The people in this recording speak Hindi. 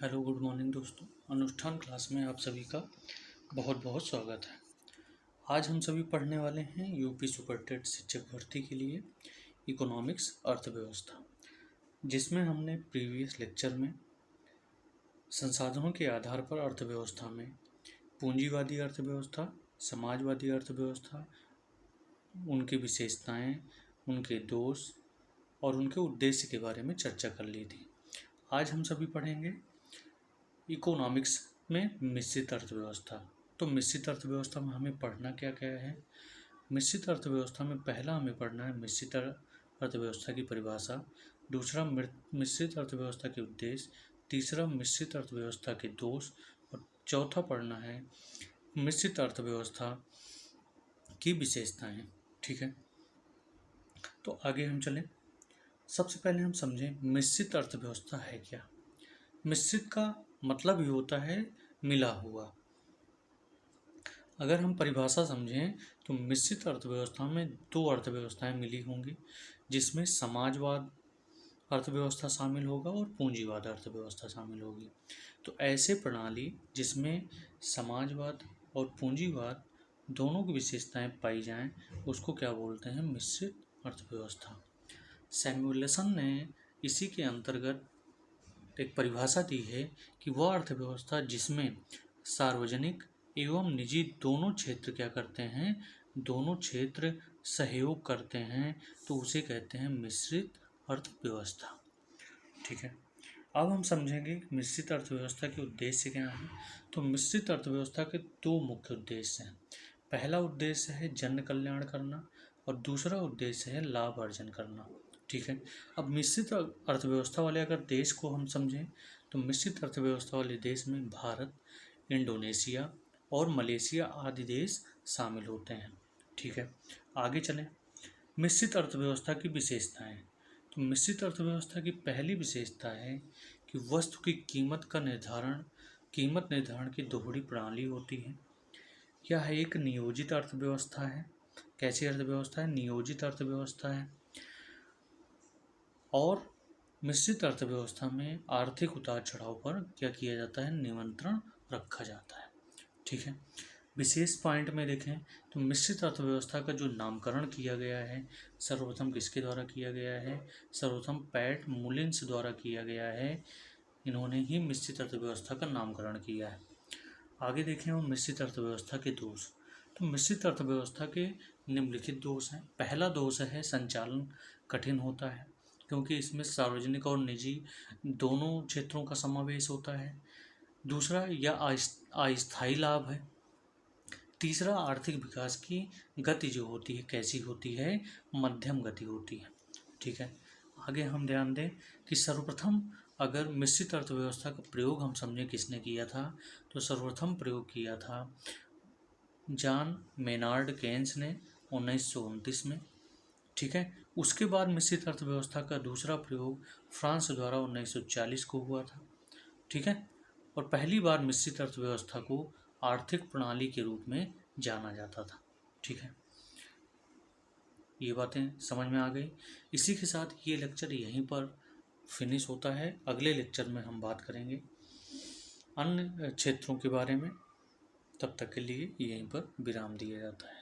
हेलो गुड मॉर्निंग दोस्तों। अनुष्ठान क्लास में आप सभी का बहुत बहुत स्वागत है। आज हम सभी पढ़ने वाले हैं यूपी सुपरटेट शिक्षक भर्ती के लिए इकोनॉमिक्स अर्थव्यवस्था, जिसमें हमने प्रीवियस लेक्चर में संसाधनों के आधार पर अर्थव्यवस्था में पूंजीवादी अर्थव्यवस्था, समाजवादी अर्थव्यवस्था, उनकी विशेषताएं, उनके दोष और उनके उद्देश्य के बारे में चर्चा कर ली थी। आज हम सभी पढ़ेंगे इकोनॉमिक्स में मिश्रित अर्थव्यवस्था। तो मिश्रित अर्थव्यवस्था में हमें पढ़ना क्या क्या है? मिश्रित अर्थव्यवस्था में पहला हमें पढ़ना है मिश्रित अर्थव्यवस्था की परिभाषा, दूसरा मिश्रित अर्थव्यवस्था के उद्देश्य, तीसरा मिश्रित अर्थव्यवस्था के दोष और चौथा पढ़ना है मिश्रित अर्थव्यवस्था की विशेषताएं। ठीक है, तो आगे हम चलें। सबसे पहले हम समझें मिश्रित अर्थव्यवस्था है क्या। मिश्रित का मतलब ही होता है मिला हुआ। अगर हम परिभाषा समझें तो मिश्रित अर्थव्यवस्था में दो अर्थव्यवस्थाएं मिली होंगी, जिसमें समाजवाद अर्थव्यवस्था शामिल होगा और पूंजीवाद अर्थव्यवस्था शामिल होगी। तो ऐसे प्रणाली जिसमें समाजवाद और पूंजीवाद दोनों की विशेषताएं पाई जाएं, उसको क्या बोलते हैं? मिश्रित अर्थव्यवस्था। सैमुएलसन ने इसी के अंतर्गत एक परिभाषा दी है कि वह अर्थव्यवस्था जिसमें सार्वजनिक एवं निजी दोनों क्षेत्र क्या करते हैं, दोनों क्षेत्र सहयोग करते हैं, तो उसे कहते हैं मिश्रित अर्थव्यवस्था। ठीक है, अब हम समझेंगे कि मिश्रित अर्थव्यवस्था के उद्देश्य क्या हैं। तो मिश्रित अर्थव्यवस्था के दो मुख्य उद्देश्य हैं। पहला उद्देश्य है जन कल्याण करना और दूसरा उद्देश्य है लाभ अर्जन करना। ठीक है, अब मिश्रित अर्थव्यवस्था वाले अगर देश को हम समझें तो मिश्रित अर्थव्यवस्था वाले देश में भारत, इंडोनेशिया और मलेशिया आदि देश शामिल होते हैं। ठीक है, आगे चलें। मिश्रित अर्थव्यवस्था की विशेषताएं। तो मिश्रित अर्थव्यवस्था की पहली विशेषता है कि वस्तु की कीमत निर्धारण की दोहरी प्रणाली होती है। यह एक नियोजित अर्थव्यवस्था है। कैसी अर्थव्यवस्था है? नियोजित अर्थव्यवस्था है। और मिश्रित अर्थव्यवस्था में आर्थिक उतार चढ़ाव पर क्या किया जाता है? नियंत्रण रखा जाता है। ठीक है, विशेष पॉइंट में देखें तो मिश्रित अर्थव्यवस्था का जो नामकरण किया गया है, सर्वप्रथम किसके द्वारा किया गया है? सर्वप्रथम पैट मुलिन्स द्वारा किया गया है। इन्होंने ही मिश्रित अर्थव्यवस्था का नामकरण किया है। आगे देखें हम मिश्रित अर्थव्यवस्था के दोष। तो मिश्रित अर्थव्यवस्था के निम्नलिखित दोष हैं। पहला दोष है संचालन कठिन होता है, क्योंकि इसमें सार्वजनिक और निजी दोनों क्षेत्रों का समावेश होता है। दूसरा, यह अस्थायी लाभ है। तीसरा, आर्थिक विकास की गति जो होती है कैसी होती है? मध्यम गति होती है। ठीक है, आगे हम ध्यान दें कि सर्वप्रथम अगर मिश्रित अर्थव्यवस्था का प्रयोग हम समझें किसने किया था, तो सर्वप्रथम प्रयोग किया था जॉन मेनार्ड केन्स ने 1929 में। ठीक है, उसके बाद मिश्रित अर्थव्यवस्था का दूसरा प्रयोग फ्रांस द्वारा 1940 को हुआ था। ठीक है, और पहली बार मिश्रित अर्थव्यवस्था को आर्थिक प्रणाली के रूप में जाना जाता था। ठीक है, ये बातें समझ में आ गई। इसी के साथ ये लेक्चर यहीं पर फिनिश होता है। अगले लेक्चर में हम बात करेंगे अन्य क्षेत्रों के बारे में। तब तक के लिए यहीं पर विराम दिया जाता है।